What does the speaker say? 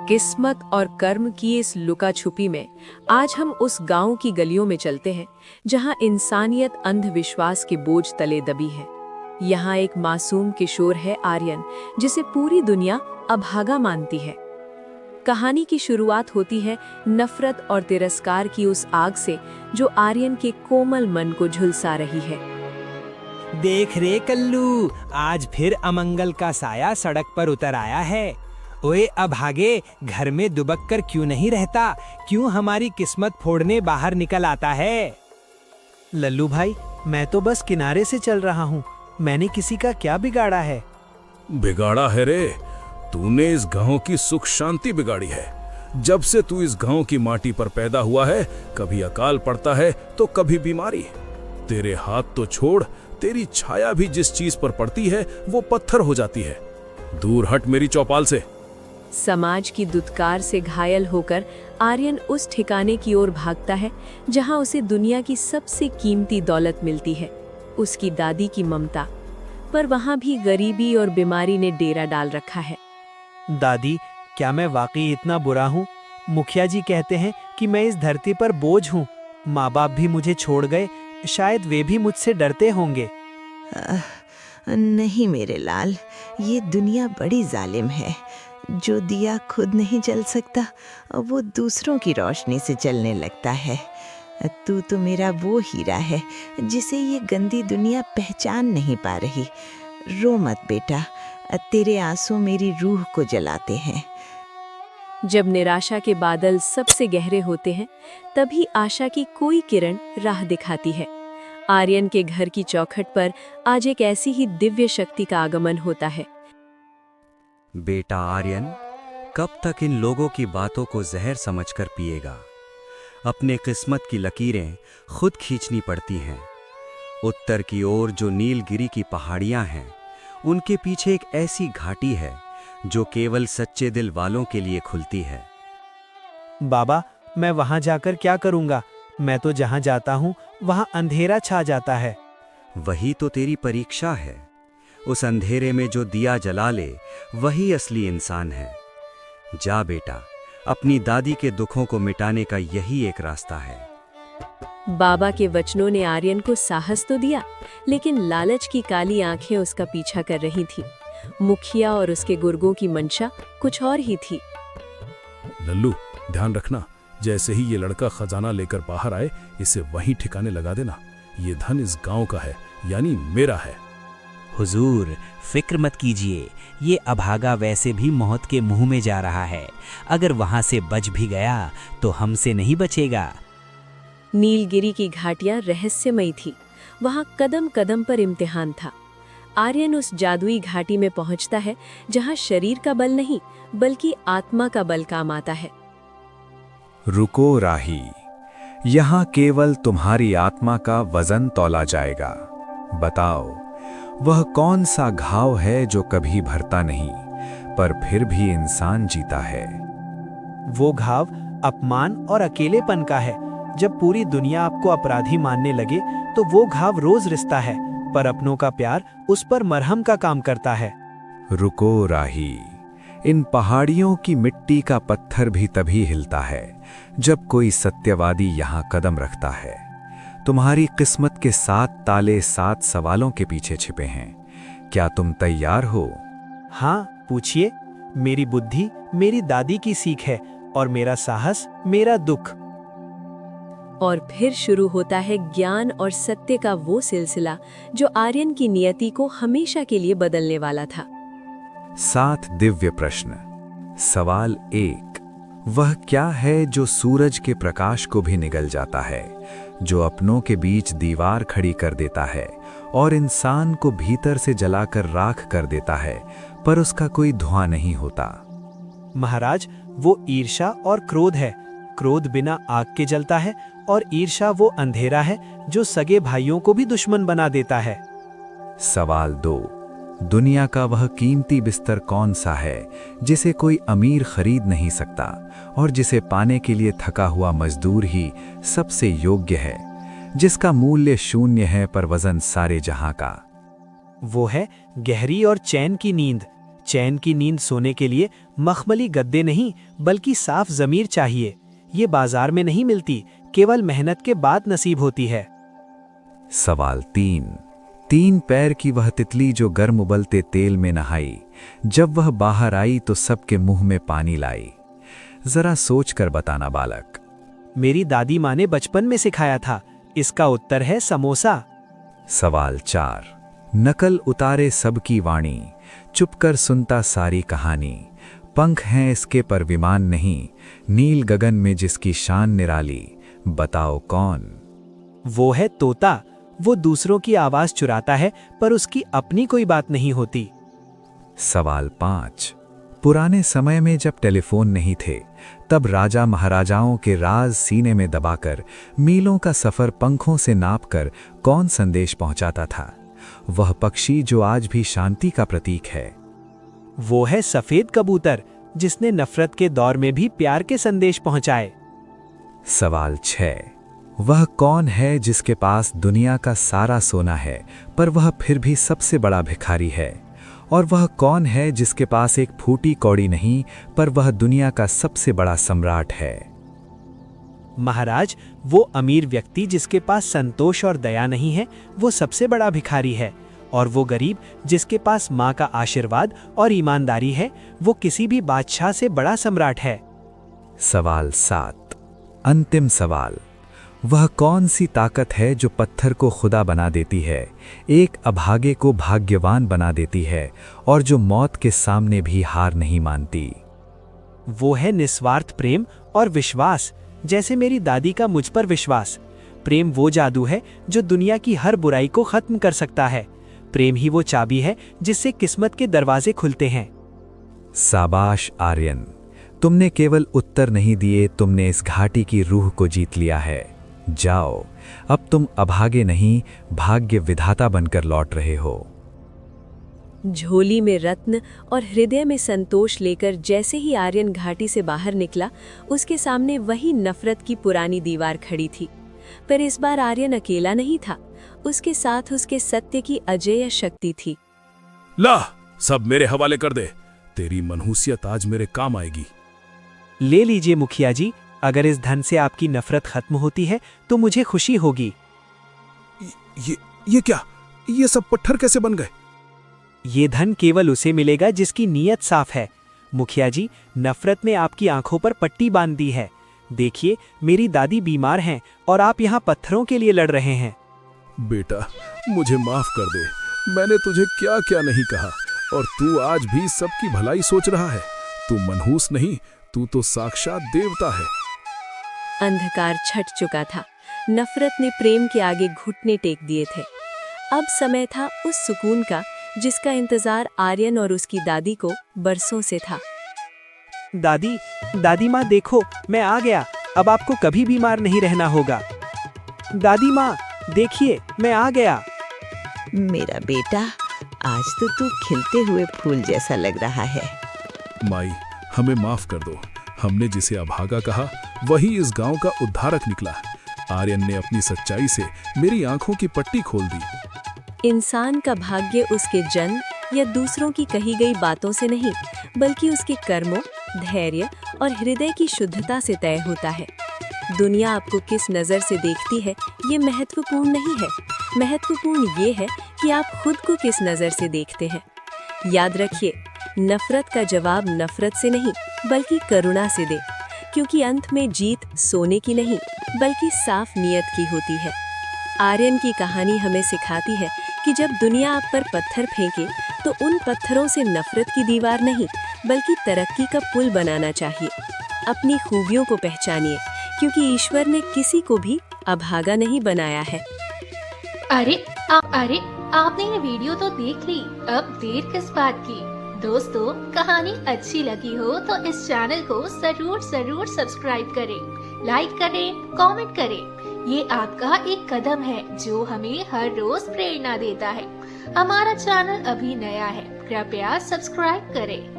किस्मत और कर्म की इस लुका छुपी में आज हम उस गांव की गलियों में चलते हैं जहां इंसानियत अंधविश्वास के बोझ तले दबी है। यहाँ एक मासूम किशोर है आर्यन, जिसे पूरी दुनिया अभागा मानती है। कहानी की शुरुआत होती है नफरत और तिरस्कार की उस आग से जो आर्यन के कोमल मन को झुलसा रही है। देख रे कल्लू, आज फिर अमंगल का साया सड़क पर उतर आया है। ओए अभागे, घर में दुबक कर क्यों नहीं रहता? क्यों हमारी किस्मत फोड़ने बाहर निकल आता है? लल्लू भाई, मैं तो बस किनारे से चल रहा हूँ। मैंने किसी का क्या बिगाड़ा है? बिगाड़ा है रे, तूने इस गांव की सुख शांति बिगाड़ी है। जब से तू इस गांव की माटी पर पैदा हुआ है, कभी अकाल पड़ता है तो कभी बीमारी। तेरे हाथ तो छोड़, तेरी छाया भी जिस चीज पर पड़ती है वो पत्थर हो जाती है। दूर हट मेरी चौपाल से। समाज की दुत्कार से घायल होकर आर्यन उस ठिकाने की ओर भागता है जहां उसे दुनिया की सबसे कीमती दौलत मिलती है, उसकी दादी की ममता। पर वहां भी गरीबी और बीमारी ने डेरा डाल रखा है। दादी, क्या मैं वाकई इतना बुरा हूँ? मुखिया जी कहते हैं कि मैं इस धरती पर बोझ हूँ। माँ बाप भी मुझे छोड़ गए, शायद वे भी मुझसे डरते होंगे। नहीं मेरे लाल, ये दुनिया बड़ी जालिम है। जो दिया खुद नहीं जल सकता, वो दूसरों की रोशनी से जलने लगता है। तू तो मेरा वो हीरा है जिसे ये गंदी दुनिया पहचान नहीं पा रही। रो मत बेटा, तेरे आंसू मेरी रूह को जलाते हैं। जब निराशा के बादल सबसे गहरे होते हैं, तभी आशा की कोई किरण राह दिखाती है। आर्यन के घर की चौखट पर आज एक ऐसी ही दिव्य शक्ति का आगमन होता है। बेटा आर्यन, कब तक इन लोगों की बातों को जहर समझकर पिएगा? अपने किस्मत की लकीरें खुद खींचनी पड़ती हैं। उत्तर की ओर जो नीलगिरी की पहाड़ियां हैं, उनके पीछे एक ऐसी घाटी है जो केवल सच्चे दिल वालों के लिए खुलती है। बाबा, मैं वहां जाकर क्या करूंगा? मैं तो जहां जाता हूं वहां अंधेरा छा जाता है। वही तो तेरी परीक्षा है। उस अंधेरे में जो दिया जला ले, वही असली इंसान है। जा बेटा, अपनी दादी के दुखों को मिटाने का यही एक रास्ता है। बाबा के वचनों ने आर्यन को साहस तो दिया, लेकिन लालच की काली आंखें उसका पीछा कर रही थीं। मुखिया और उसके गुर्गों की मंशा कुछ और ही थी। लल्लू, ध्यान रखना, जैसे ही ये लड़का खजाना लेकर बाहर आए, इसे वहीं ठिकाने लगा देना। ये धन इस गांव का है, यानी मेरा है। हुजूर, फिक्र मत कीजिए, ये अभागा वैसे भी मौत के मुंह में जा रहा है। अगर वहां से बच भी गया तो हमसे नहीं बचेगा। नीलगिरी की घाटियां रहस्यमयी थी। वहां कदम कदम पर इम्तिहान था। आर्यन उस जादुई घाटी में पहुंचता है जहां शरीर का बल नहीं, बल्कि आत्मा का बल काम आता है। रुको राही, यहाँ केवल तुम्हारी आत्मा का वजन तौला जाएगा। बताओ, वह कौन सा घाव है जो कभी भरता नहीं, पर फिर भी इंसान जीता है? वो घाव अपमान और अकेलेपन का है। जब पूरी दुनिया आपको अपराधी मानने लगे तो वो घाव रोज रिश्ता है, पर अपनों का प्यार उस पर मरहम का काम करता है। रुको राही, इन पहाड़ियों की मिट्टी का पत्थर भी तभी हिलता है जब कोई सत्यवादी यहाँ कदम रखता है। तुम्हारी किस्मत के 7 ताले 7 सवालों के पीछे छिपे हैं। क्या तुम तैयार हो? हाँ, पूछिए। मेरी बुद्धि मेरी दादी की सीख है और मेरा साहस मेरा दुख। और फिर शुरू होता है ज्ञान और सत्य का वो सिलसिला जो आर्यन की नियति को हमेशा के लिए बदलने वाला था। 7 दिव्य प्रश्न। सवाल 1, वह क्या है जो सूरज के प्रकाश को भी निगल जाता है, जो अपनों के बीच दीवार खड़ी कर देता है और इंसान को भीतर से जलाकर राख कर देता है, पर उसका कोई धुआं नहीं होता? महाराज, वो ईर्ष्या और क्रोध है। क्रोध बिना आग के जलता है और ईर्ष्या वो अंधेरा है जो सगे भाइयों को भी दुश्मन बना देता है। सवाल 2, दुनिया का वह कीमती बिस्तर कौन सा है जिसे कोई अमीर खरीद नहीं सकता और जिसे पाने के लिए थका हुआ मजदूर ही सबसे योग्य है, जिसका मूल्य शून्य है पर वजन सारे जहां का? वो है गहरी और चैन की नींद। चैन की नींद सोने के लिए मखमली गद्दे नहीं बल्कि साफ जमीर चाहिए। ये बाजार में नहीं मिलती, केवल मेहनत के बाद नसीब होती है। सवाल 3 पैर की वह तितली जो गर्म उबलते तेल में नहाई, जब वह बाहर आई तो सबके मुंह में पानी लाई। जरा सोच कर बताना बालक। मेरी दादी माँ ने बचपन में सिखाया था। इसका उत्तर है समोसा। सवाल 4 नकल उतारे सबकी वाणी, चुपकर सुनता सारी कहानी। पंख हैं इसके पर विमान नहीं, नील गगन में जिसकी शान निराली। बताओ कौन? वो है तोता। वो दूसरों की आवाज चुराता है पर उसकी अपनी कोई बात नहीं होती। सवाल 5 पुराने समय में जब टेलीफोन नहीं थे, तब राजा महाराजाओं के राज सीने में दबाकर मीलों का सफर पंखों से नापकर कौन संदेश पहुंचाता था? वह पक्षी जो आज भी शांति का प्रतीक है। वो है सफेद कबूतर, जिसने नफरत के दौर में भी प्यार के संदेश पहुंचाए। सवाल 6 वह कौन है जिसके पास दुनिया का सारा सोना है पर वह फिर भी सबसे बड़ा भिखारी है? और वह कौन है जिसके पास एक फूटी कौड़ी नहीं पर वह दुनिया का सबसे बड़ा सम्राट है? महाराज, वो अमीर व्यक्ति जिसके पास संतोष और दया नहीं है, वो सबसे बड़ा भिखारी है। और वो गरीब जिसके पास माँ का आशीर्वाद और ईमानदारी है, वो किसी भी बादशाह से बड़ा सम्राट है। सवाल 7 अंतिम सवाल वह कौन सी ताकत है जो पत्थर को खुदा बना देती है, एक अभागे को भाग्यवान बना देती है और जो मौत के सामने भी हार नहीं मानती? वो है निस्वार्थ प्रेम और विश्वास, जैसे मेरी दादी का मुझ पर विश्वास। प्रेम वो जादू है जो दुनिया की हर बुराई को खत्म कर सकता है। प्रेम ही वो चाबी है जिससे किस्मत के दरवाजे खुलते हैं। शाबाश आर्यन, तुमने केवल उत्तर नहीं दिए, तुमने इस घाटी की रूह को जीत लिया है। जाओ, अब तुम अभागे नहीं, भाग्य विधाता बनकर लौट रहे हो। झोली में रत्न और हृदय में संतोष लेकर जैसे ही आर्यन घाटी से बाहर निकला, उसके सामने वही नफरत की पुरानी दीवार खड़ी थी। पर इस बार आर्यन अकेला नहीं था, उसके साथ उसके सत्य की अजेय शक्ति थी। ला, सब मेरे हवाले कर दे, तेरी मनहूसियत आज मेरे काम आएगी। ले लीजिए मुखिया जी, अगर इस धन से आपकी नफरत खत्म होती है तो मुझे खुशी होगी। ये क्या? ये सब पत्थर कैसे बन गए? ये धन केवल उसे मिलेगा जिसकी नीयत साफ है। मुखिया जी, नफरत ने आपकी आंखों पर पट्टी बांध दी है। देखिए, मेरी दादी बीमार हैं और आप यहाँ पत्थरों के लिए लड़ रहे हैं। बेटा, मुझे माफ कर दे, मैंने तुझे क्या क्या नहीं कहा, और तू आज भी सबकी भलाई सोच रहा है। तू मनहूस नहीं, तू तो साक्षात देवता है। अंधकार छट चुका था, नफरत ने प्रेम के आगे घुटने टेक दिए थे। अब समय था उस सुकून का जिसका इंतजार आर्यन और उसकी दादी को बरसों से था। दादी माँ देखो, मैं आ गया। अब आपको कभी बीमार नहीं रहना होगा। दादी माँ देखिए, मैं आ गया। मेरा बेटा, आज तो तू खिलते हुए फूल जैसा लग रहा है। माई, हमें माफ कर दो। हमने जिसे अभागा कहा वही इस गांव का उद्धारक निकला। आर्यन ने अपनी सच्चाई से मेरी आंखों की पट्टी खोल दी। इंसान का भाग्य उसके जन्म या दूसरों की कही गई बातों से नहीं, बल्कि उसके कर्मों, धैर्य और हृदय की शुद्धता से तय होता है। दुनिया आपको किस नज़र से देखती है ये महत्वपूर्ण नहीं है, महत्वपूर्ण ये है कि आप खुद को किस नज़र से देखते हैं। याद रखिए, नफरत का जवाब नफरत से नहीं बल्कि करुणा से दे, क्योंकि अंत में जीत सोने की नहीं बल्कि साफ नीयत की होती है। आर्यन की कहानी हमें सिखाती है कि जब दुनिया आप पर पत्थर फेंके तो उन पत्थरों से नफरत की दीवार नहीं बल्कि तरक्की का पुल बनाना चाहिए। अपनी खूबियों को पहचानिए, क्योंकि ईश्वर ने किसी को भी अभागा नहीं बनाया है। अरे आपने ये वीडियो तो देख ली, अब देर किस बात की। दोस्तों, कहानी अच्छी लगी हो तो इस चैनल को जरूर सब्सक्राइब करें, लाइक करें, कमेंट करें। ये आपका एक कदम है जो हमें हर रोज प्रेरणा देता है। हमारा चैनल अभी नया है, कृपया सब्सक्राइब करें।